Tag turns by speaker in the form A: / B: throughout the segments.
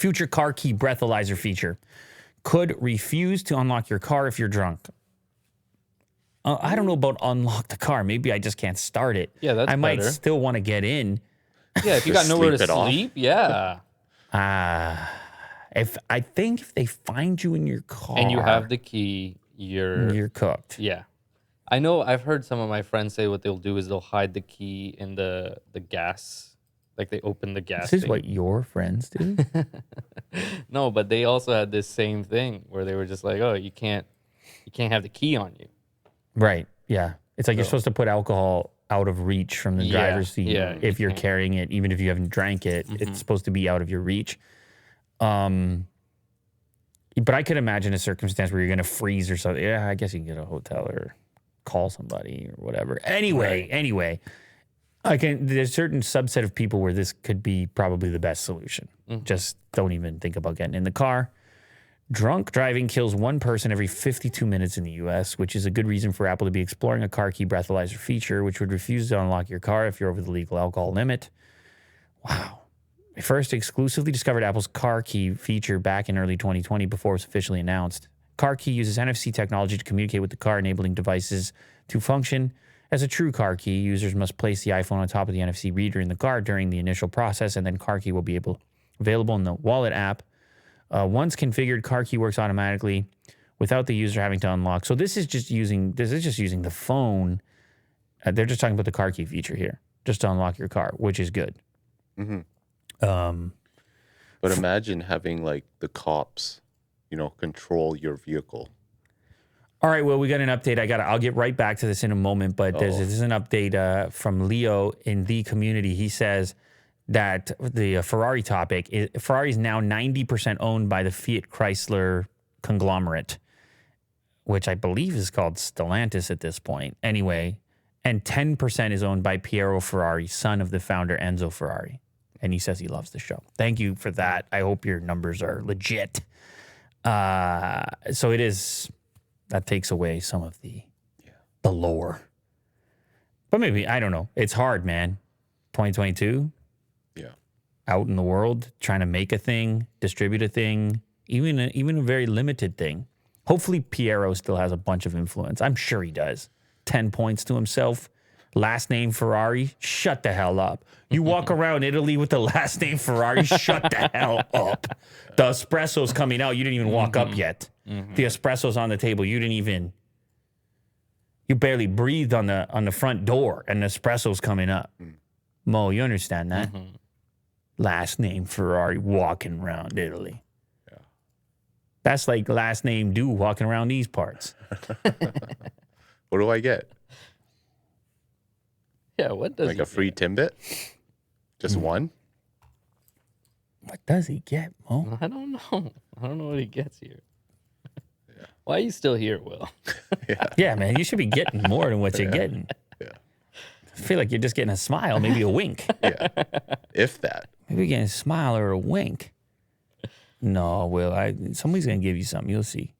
A: Future car key breathalyzer feature. Could refuse to unlock your car if you're drunk. I don't know about unlock the car. Maybe I just can't start it.
B: Yeah, that's
A: I might
B: better.
A: still want to get in.
B: Yeah, if you got nowhere to
C: sleep it off?
B: sleep, yeah.
A: If they find you in your car
B: And you have the key,
A: you're cooked.
B: Yeah. I know I've heard some of my friends say what they'll do is they'll hide the key in the gas. Like they open the gas.
A: This is
B: thing.
A: what your friends do.
B: No, but they also had this same thing where they were just like, "Oh, you can't have the key on you."
A: Right. Yeah. It's like you're supposed to put alcohol out of reach from the driver's seat.
B: yeah,
A: If
B: you
A: you're
B: can't.
A: carrying it, even if you haven't drank it, it's supposed to be out of your reach. But I could imagine a circumstance where you're going to freeze or something. Yeah, I guess you can get a hotel or call somebody or whatever. Anyway, there's a certain subset of people where this could be probably the best solution. Just don't even think about getting in the car. Drunk driving kills one person every 52 minutes in the U.S., which is a good reason for Apple to be exploring a car key breathalyzer feature, which would refuse to unlock your car if you're over the legal alcohol limit. Wow. They first exclusively discovered Apple's car key feature back in early 2020 before it was officially announced. Car key uses NFC technology to communicate with the car, enabling devices to function as a true car key. Users must place the iPhone on top of the NFC reader in the car during the initial process, and then car key will be available in the wallet app. Once configured, car key works automatically without the user having to unlock. So this is just using the phone. They're just talking about the car key feature here, just to unlock your car, which is good.
C: Mm-hmm. But imagine having like the cops, control your vehicle.
A: All right, well, we got an update. I'll get right back to this in a moment, but there's an update from Leo in the community. He says that the Ferrari topic, Ferrari is now 90% owned by the Fiat Chrysler conglomerate, which I believe is called Stellantis at this point. Anyway, and 10% is owned by Piero Ferrari, son of the founder Enzo Ferrari. And he says he loves the show. Thank you for that. I hope your numbers are legit. So it is, that takes away some of the lore. But maybe, I don't know. It's hard, man. 2022.
C: Yeah.
A: Out in the world, trying to make a thing, distribute a thing, even a very limited thing. Hopefully Piero still has a bunch of influence. I'm sure he does. 10 points to himself. Last name Ferrari, shut the hell up. You walk around Italy with the last name Ferrari, shut the hell up. The espresso's coming out, you didn't even walk up yet. The espresso's on the table, you barely breathed on the front door, and the espresso's coming up. Mo, you understand that? Last name Ferrari, walking around Italy.
C: Yeah.
A: That's like last name Do walking around these parts.
C: What do I get?
B: Yeah, what does
C: Like a free Timbit? Just one?
A: What does he get, Mo?
B: I don't know. I don't know what he gets here. Why are you still here, Will?
A: Yeah, man, you should be getting more than what you're getting.
C: Yeah.
A: I feel like you're just getting a smile, maybe a wink.
C: Yeah. If that.
A: Maybe getting a smile or a wink. No, Will, somebody's going to give you something. You'll see.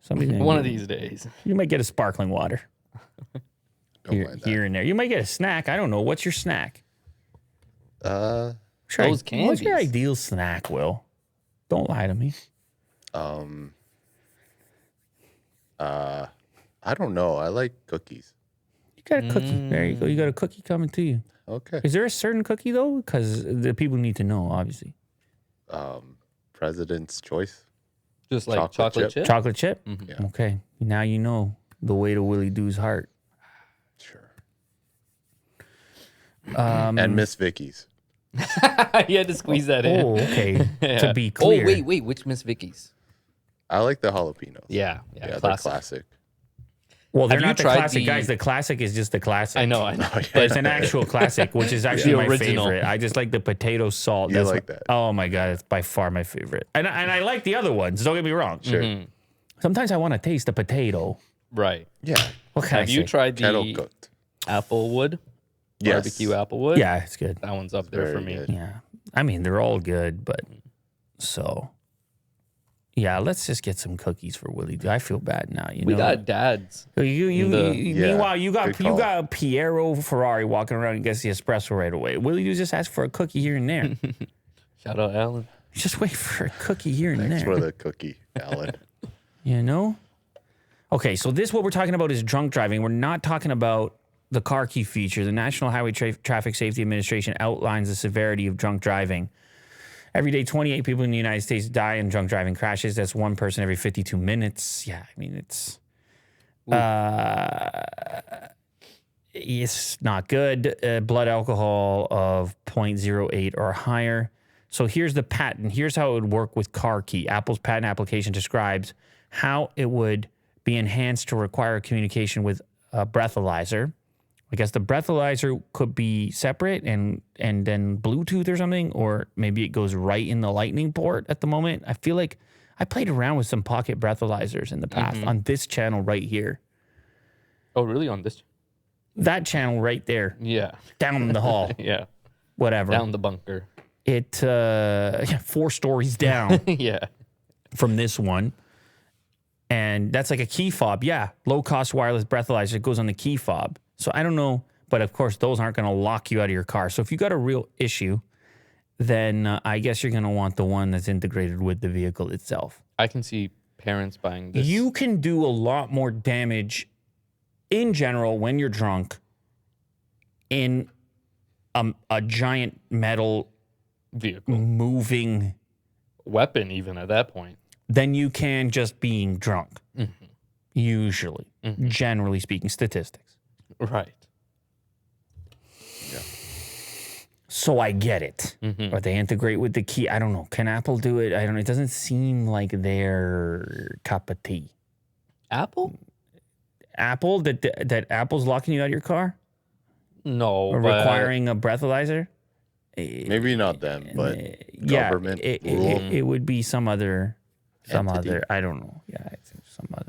A: Somebody's gonna
B: One of
A: give you-
B: these days.
A: You might get a sparkling water.
C: Don't mind that.
A: Here and there. You might get a snack. I don't know. What's your snack?
C: Uh,
B: Those candies.
A: What's your ideal snack, Will? Don't lie to me.
C: I don't know. I like cookies.
A: You got a cookie. There you go. You got a cookie coming to you.
C: Okay.
A: Is there a certain cookie, though? Because the people need to know, obviously.
C: President's choice.
B: Just like
C: Chocolate
B: chocolate chip?
A: Chocolate chip?
C: Yeah.
A: Okay. Now you know the way to Willie Doo's heart.
C: Sure.
A: Um,
C: And Miss Vicky's.
B: You had to squeeze that in.
A: Oh, okay.
B: Yeah.
A: To be clear.
B: Oh, wait. Which Miss Vicky's?
C: I like the jalapenos.
B: Yeah,
C: Yeah, they're
B: classic.
C: classic.
A: Well, they're
B: Have you
A: not the
B: tried
A: classic,
B: the-
A: guys. The classic is just the classic.
B: I know.
A: But it's an actual classic, which is actually
B: The
A: my
B: original.
A: favorite. I just like the potato salt.
C: You like that?
A: Oh my god, it's by far my favorite. And I like the other ones. Don't get me wrong.
C: Sure.
A: Sometimes I want to taste the potato.
B: Right.
C: Yeah.
A: What can
B: Have
A: I
B: you
A: say?
B: tried
C: Kettle
B: the
C: cooked.
B: Applewood?
C: Yes.
B: Barbecue Applewood?
A: Yeah, it's good.
B: That one's up there
C: very
B: for me.
C: good.
A: Yeah, I mean they're all good, but so yeah, let's just get some cookies for Willie. I feel bad now. You
B: We
A: know,
B: got dads.
A: meanwhile, you
C: good
A: got
C: call.
A: Piero Ferrari walking around and gets the espresso right away. Willie, you just ask for a cookie here and there.
B: Shout out Alan.
A: Just wait for a cookie here and
C: Thanks
A: there.
C: for the cookie, Alan.
A: You know? Okay, so what we're talking about is drunk driving. We're not talking about the car key feature. The National Highway Traffic Safety Administration outlines the severity of drunk driving. Every day, 28 people in the United States die in drunk driving crashes. That's one person every 52 minutes. Yeah, I mean, it's not good. Blood alcohol of 0.08 or higher. So here's the patent. Here's how it would work with car key. Apple's patent application describes how it would be enhanced to require communication with a breathalyzer. I guess the breathalyzer could be separate and then Bluetooth or something, or maybe it goes right in the lightning port at the moment. I feel like I played around with some pocket breathalyzers in the past on this channel right here.
B: Oh, really? On this?
A: That channel right there.
B: Yeah.
A: Down the hall.
B: Yeah.
A: Whatever.
B: Down the bunker.
A: It 4 stories down
B: Yeah.
A: from this one. And that's like a key fob. Yeah. Low-cost wireless breathalyzer. It goes on the key fob. So I don't know. But, of course, those aren't going to lock you out of your car. So if you got a real issue, then I guess you're going to want the one that's integrated with the vehicle itself.
B: I can see parents buying this.
A: You can do a lot more damage in general when you're drunk in a giant metal
B: vehicle.
A: moving
B: Weapon, even at that point.
A: than you can just being drunk. Usually, generally speaking, statistics.
B: Right.
C: Yeah.
A: So I get it. Or they integrate with the key. I don't know. Can Apple do it? I don't know. It doesn't seem like their cup of tea.
B: Apple?
A: Apple, that Apple's locking you out of your car?
B: No.
A: Or
B: but
A: requiring a breathalyzer?
C: Maybe not them, but
A: Yeah,
C: government
A: it
C: rule.
A: would be some other,
C: Entity.
A: I don't know. Yeah, I think some other.